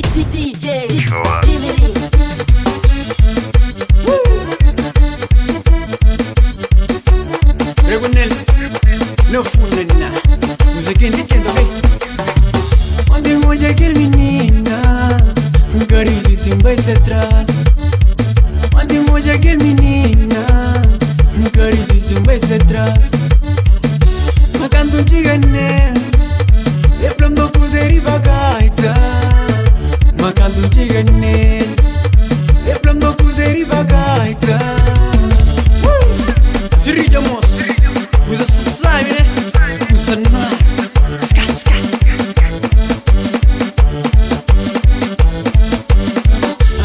DJ Jimmy. Regunel, no funena, muzikindi kendo hey. Onde moja aquele menina, garizi simba se atrás. Onde moja aquele menina, garizi simba se atrás. Makanto chigane, e plondo kuzeri bagaita. Makanto chigane, e plondo kuzeri bagaita. Sirija mos, usa slime ne, usa na, ska.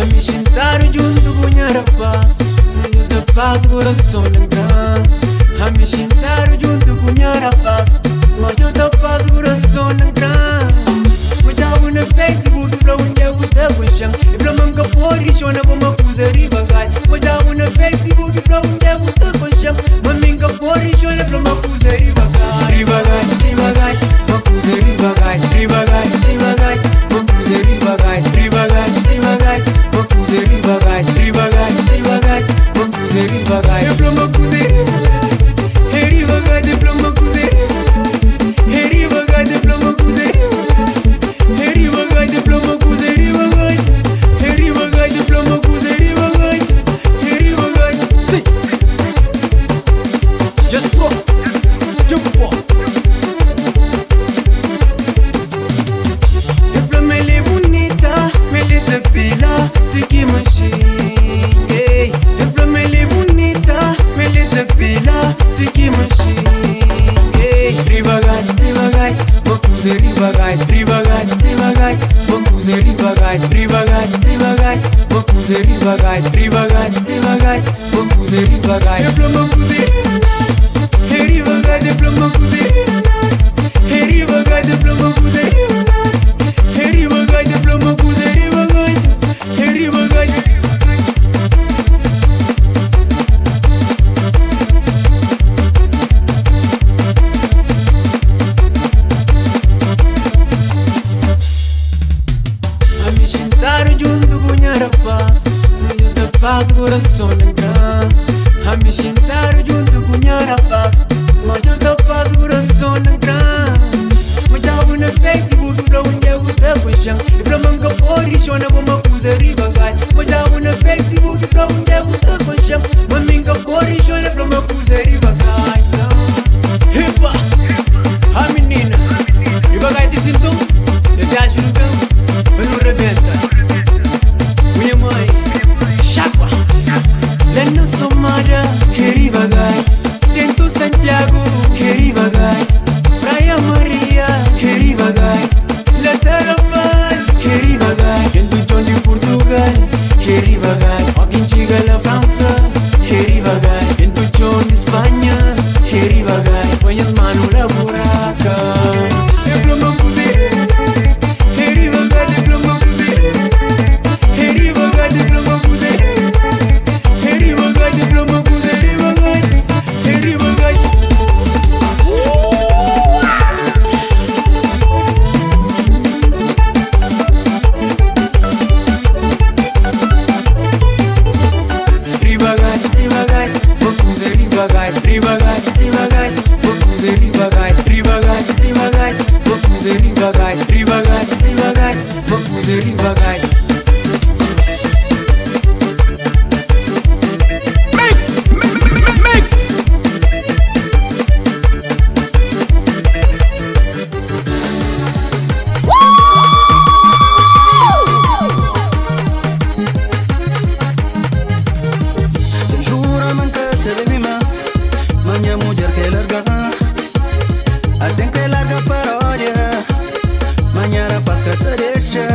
Ami shintaru junto com rapaz, eu te passo coração negra. Ami shintaru junto com rapaz, mas eu te passo coração negra. Mujabu na Facebook, blow unde eu te puxam, e blow manca pori shona bomba kuzeri bagai. Mujabu na Facebook, blow unde eu te puxam, maminga pori shona bomba kuzeri bagai. Ribagai, makuzeri bagai. Ribagai, makuzeri bagai. Ribagai, makuzeri bagai. Ribagai, makuzeri bagai. Diploma kuzeri, heri bagai. Diploma kuzeri, heri bagai. Diploma kuzeri, heri bagai. Diploma kuzeri bagai. Heri bagai. Diploma kuzeri bagai. Heri bagai. Say, just go, jump go. Diploma ele bonita, ele te pila, tiki machine. Hey, diploma ele bonita, ele te pila, tiki machine. Hey, ribagai, makuzeri bagai. Ribagai, makuzeri bagai. Ribagai, makuzeri bagai. Ribagai, makuzeri bagai. Diploma kuzeri, heri bagai. Diploma kuzeri, heri bagai. Diploma kuzeri, heri bagai. Diploma kuzeri bagai. Heri bagai. Ami shintaru junto com rapaz, eu te passo coração negra. Ami shintaru junto com rapaz, mas eu te passo coração negra. Mujabu na Facebook, blow unde eu te puxam, e blow manca pori shona bomba kuzeri bagai. Mujabu na Facebook, blow unde eu te puxam, maminga pori shona bomba kuzeri bagai. Hipa, a menina, e bagai te sinto, eu te acho no campo, mas não rebenta. Minha mãe, chapa, Leno Somada, heri bagai. Tento Santiago, heri bagai. Praia Maria, heri bagai. La Tarafal, heri bagai. Tento John de Portugal, heri bagai. Joaquim Chiga la França, heri bagai. Tento John de Espanha, heri bagai. Espanhas Manu la Buraca. Diploma kuzeri, heri bagai. Diploma kuzeri, heri bagai. Diploma kuzeri, heri bagai. Diploma kuzeri bagai. Heri bagai. Ribagai, makuzeri bagai. Ribagai, makuzeri bagai. Ribagai, makuzeri bagai. Ribagai, makuzeri bagai. Juramente te de mi más, mañana mujer que larga, hacen que larga para oye, mañana pas que te deja.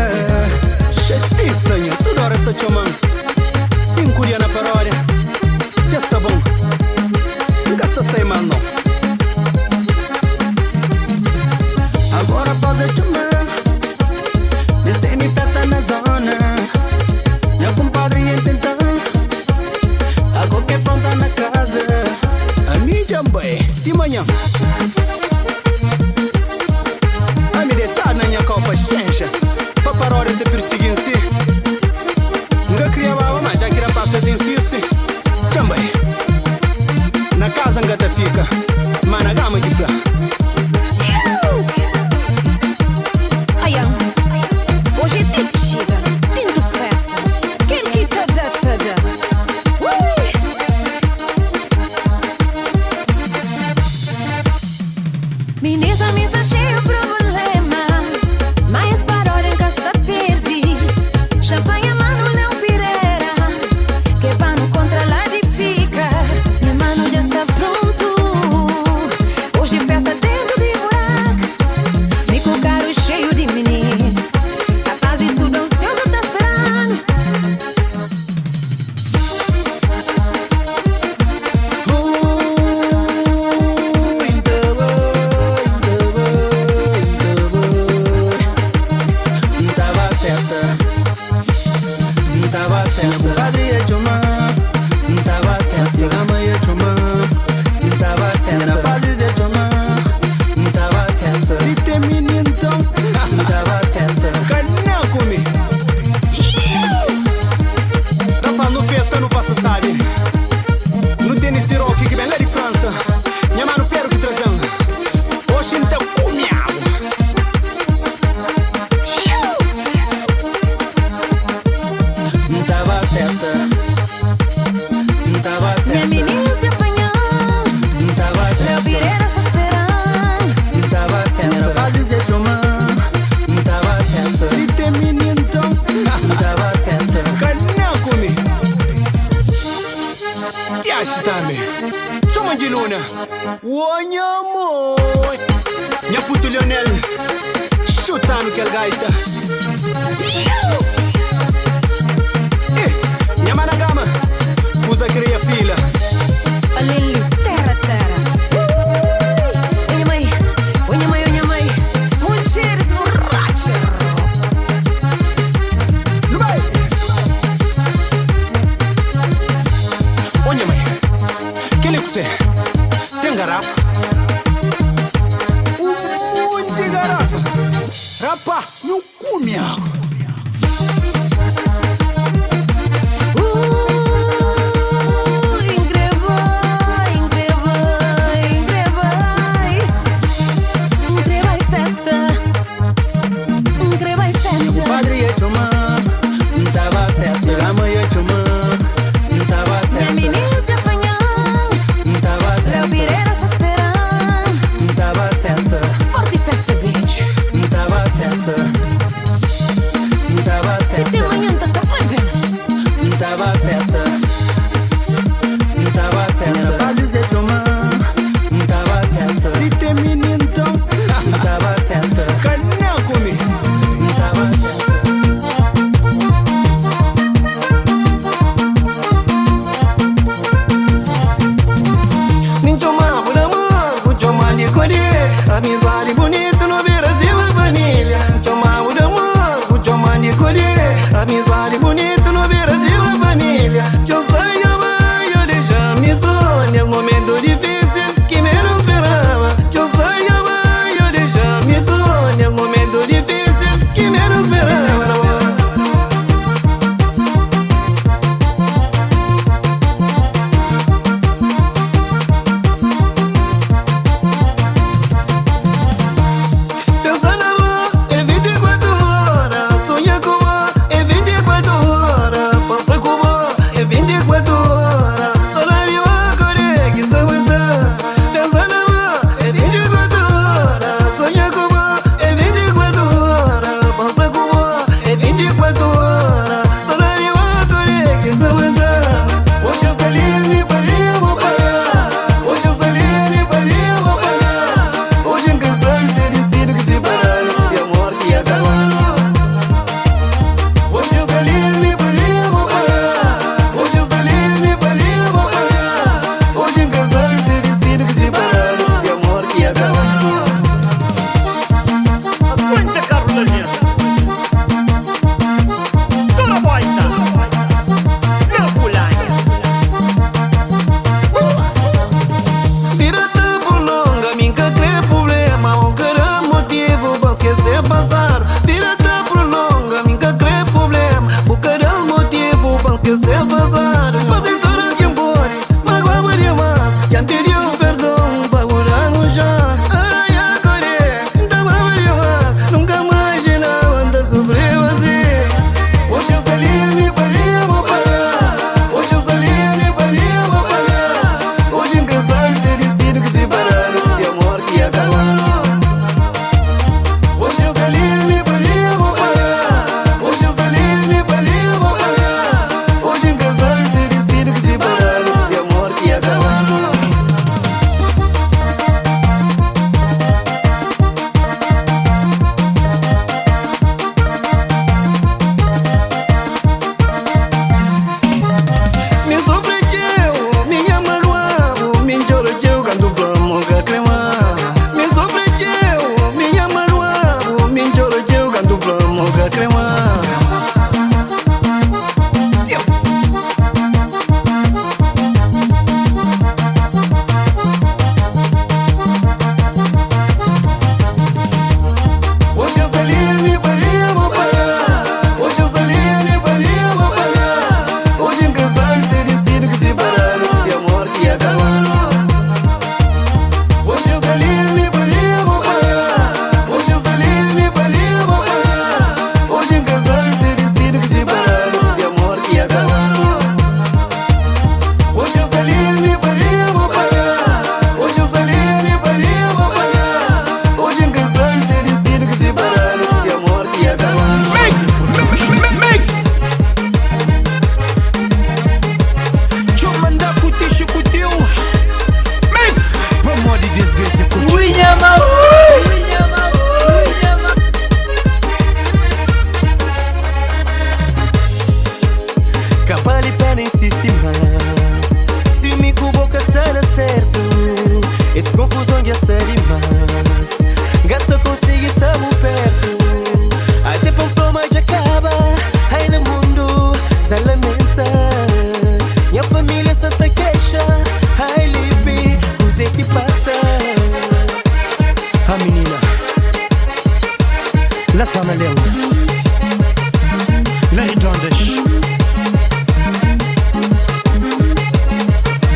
Mona Wanyamo Nya puto Lionel Chutando aquela gaita Nya Managama Usa cria fila Alili, terra, terra. Unha mãe, mulheres borrachas. Olha mãe, que é que você tem garrafa? De garrafa, rapa, não come água. Amizade bonita no Brasil é família. Chama o amor, o chama de colher. Amizade bonita no Brasil é família. Eu saio a eu deixar me sonhar. Momento difícil que menos esperava. Eu saio a eu deixar me sonhar. Momento difícil que menos esperava. Esquecer passado, fazem tudo que pode, magoa demais, quem pediu perdão para curar no chão. Ai, agora, tá mal demais, nunca mais de nada. Lass-moi leu. Lei-Dondish.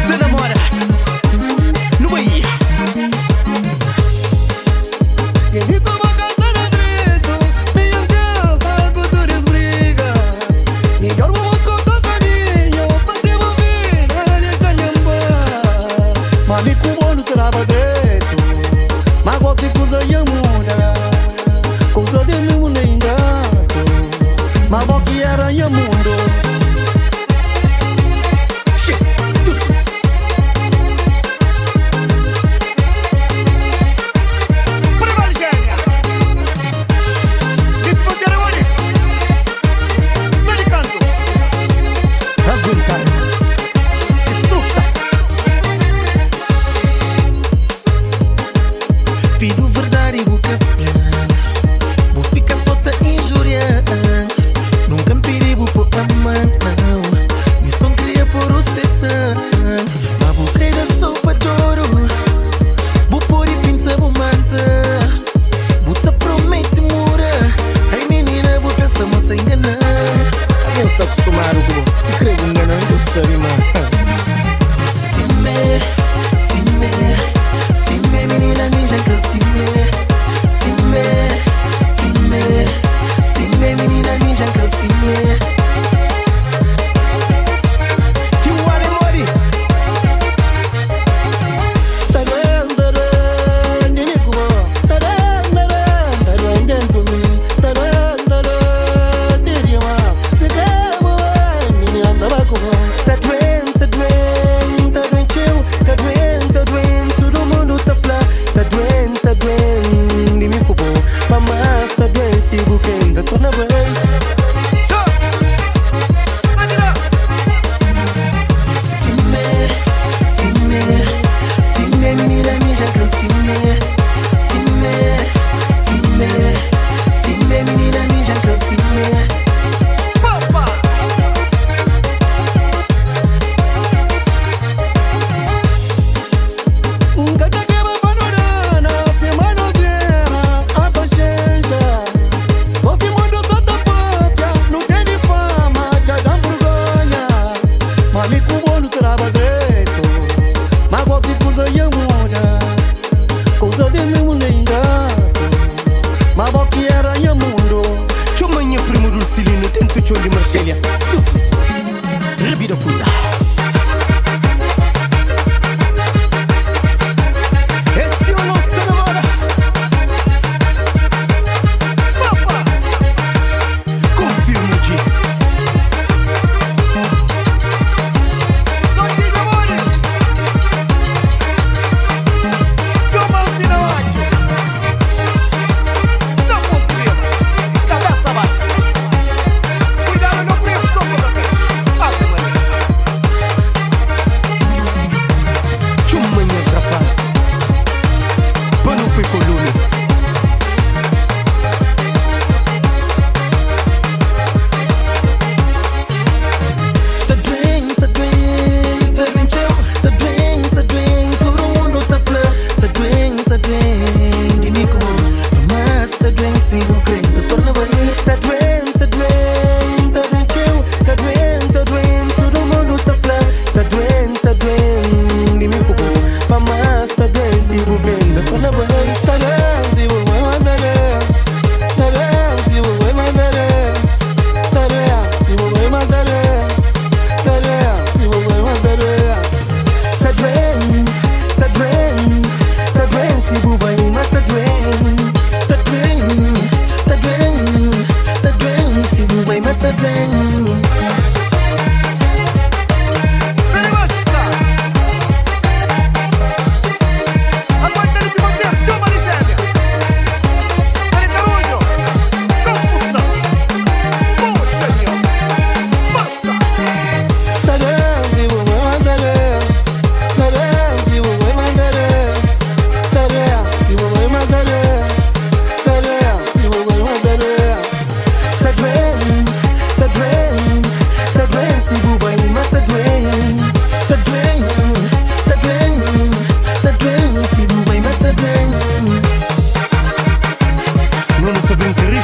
Se namora. Nu băi.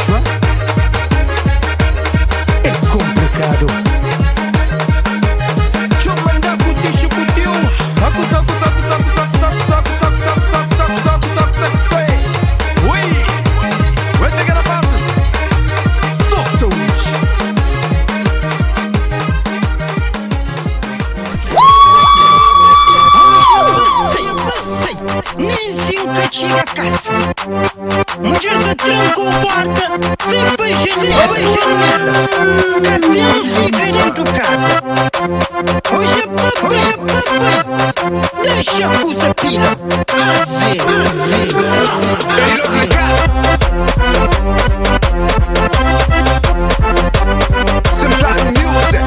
choix. É complicado. Chomanda kutishi kutiu. Saku saku saku saku saku saku saku saku saku saku saku saku saku saku saku. Oui. Where's the gonna pass this? Stop the witch. Nem se encaixilha a caça. Mulher de tranco ou porta, sempre janela. Cadê fica dentro de casa? Hoje é papai, deixa a coisa pila. Ave. Simple music.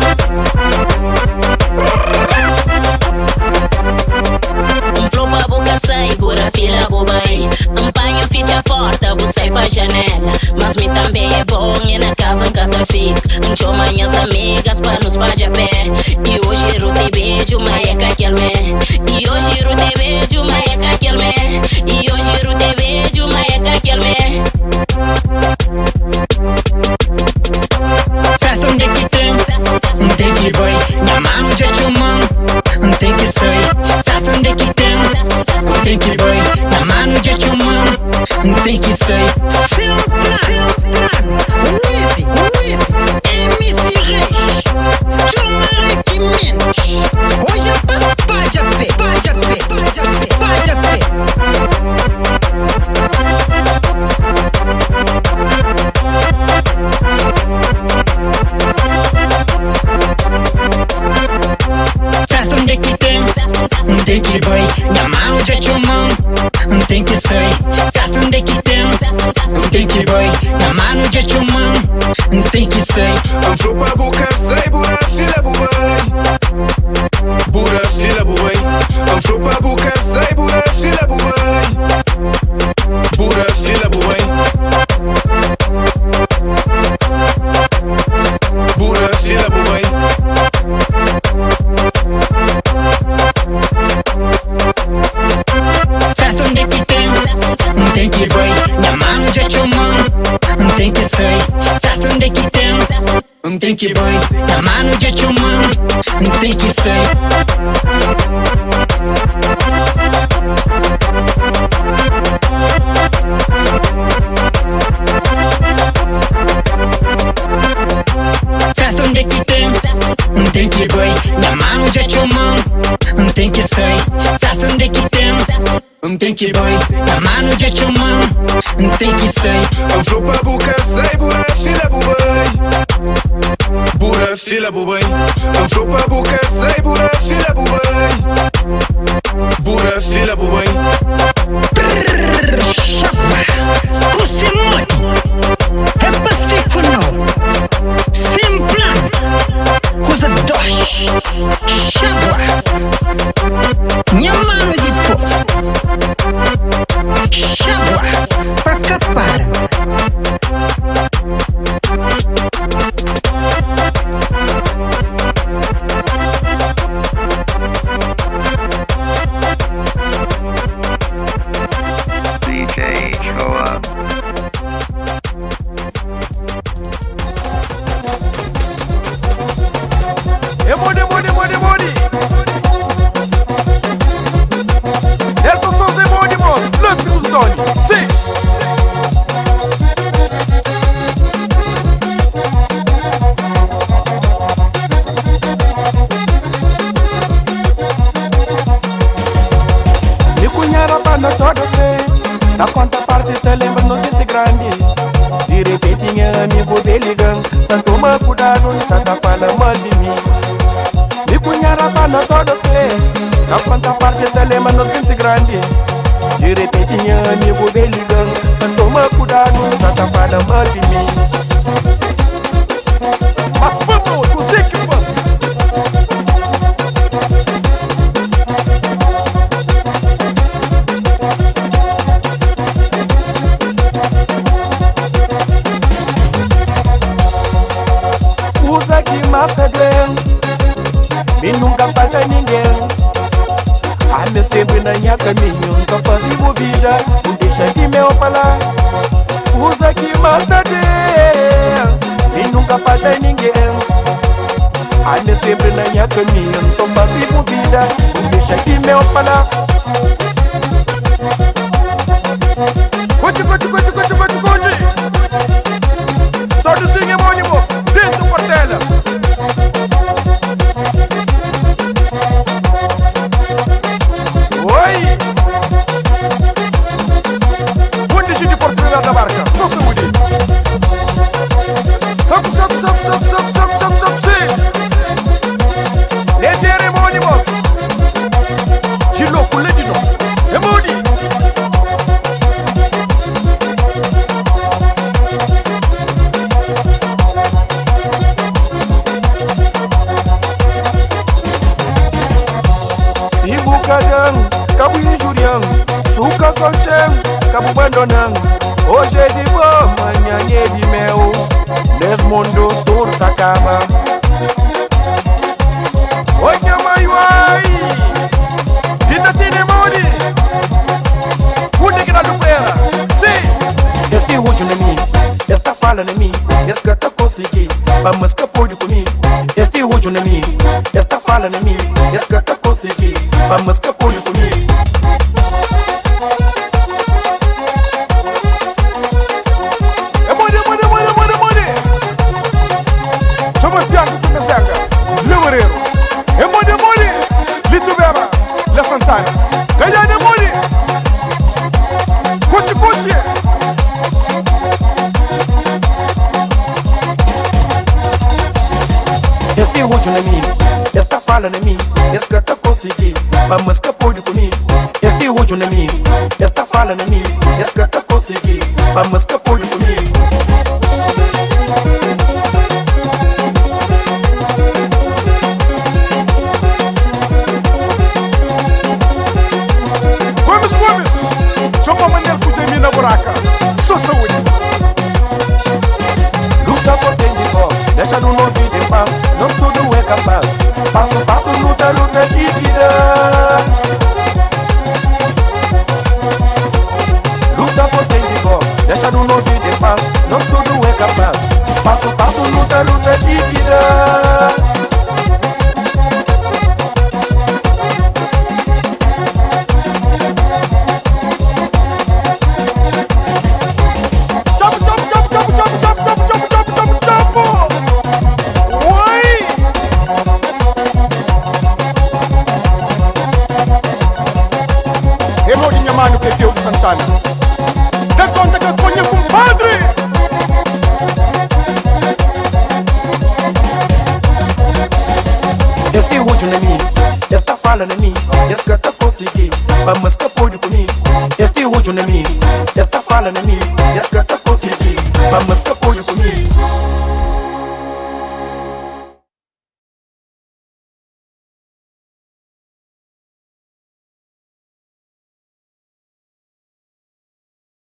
Flow pra boca sai, bura fila bobai. Ampanho ficha a porta, vou sair pra janela. Mas me também é bom e na casa cada fica. Chama minhas amigas pra nos pade a pé. E hoje eu te beijo, mas é aquele mé. E hoje eu te beijo, mas é aquele mé. E hoje eu te beijo, mas é aquele mé. Festa onde é que tem que boy. Minha mano já chumão, tem que sair. Festa onde é que tem que boy. Minha mano já chumão, tem que sair. Sem plano, Wizzy, MC Reis, chama que menos. Hoje é pode a pé. Festa onde é que tem que boy. Minha mano já chumão, tem que sair. Festa onde é que tem que boy. Minha mano já chumão, tem que sair. Flow pra boca sai, bura fila bubai. Bura fila bubai. Flow pra boca sai, bura fila bubai. Bura fila bubai. Bura fila bubai. Festa onde é que tem que boy. Minha mano já chumão, tem que sair. Festa onde é que tem que boy. Minha mano já chumão, tem que sair. Festa onde é que tem que boy. Minha mano já chumão, tem que sair. Festa onde é que tem que boy. Minha mano já chumão, tem que sair. Flow pra boca sai, bura fila bubai. Bura fila bubai. Flow pra boca sai, bura fila bubai. Bura fila bubai. Chapa, Kusimoti, é pastico não. Sem plano, coisa doce. Chagua, minha mano de povo. Chagua, pra capara. DJ show up. Money. Essas são as emoções. Look to the Sony. Sim. Me cunhara para todos bem. Da conta parte te lembra no gente grande. De repente minha amigo beligam. Tanto me cuidado, nessa tá falando mal de mim. Me cunhara para todos bem. Da quanta parte te lembra nos gente grande. De repente minha amigo beligam. Tanto me cuidado, nessa tá falando mal de mim. Mas vamos, tu sei que você. Usa que Master Glenn, e nunca falta ninguém. Ande sempre na minha caminho, nunca fazia vida, não deixa de me falar. usa que mata e nunca falta ninguém. Ande sempre na minha caminho, toma se movida, não deixa que meu falar. Conte. Todos singem homônimos dentro do quartel. Oi! Onde de oportunidade da marca? Só se mude. Sobe. Legere homônimos. De louco, ledinos. É mude. Cabo injurião, suca colchão, cabo abandonão. Hoje é de boa, amanhã é de mel. Nesse mundo tudo acaba. Oi, minha mãe, uai! Vida tem demônio. Onde que dá do pera? Sim! Este último de mim, esta fala de mim, esse que tá consegui, vamos escapar de comigo. Este último de mim, esta fala de mim, esse que tá consegui, vamos escapar de comigo. Este último de mim, esta fala de mim, esse que tá consegui, vamos escapar de comigo. Este último de mim, esta fala de mim, esse que tá consegui, vamos escapar de comigo. Gomes, chama maneira que tem na buraca, só saúde. Luta por quem de fora, deixa do novo de paz, não tudo é capaz. Passo a passo, luta líquida. Luta por quem de fora, deixa do novo de paz, não tudo é capaz. Passo a passo, luta líquida. Santana, de conta que coño compadre. Este último de mim, esta fala de mim, esse que tá consegui, vamos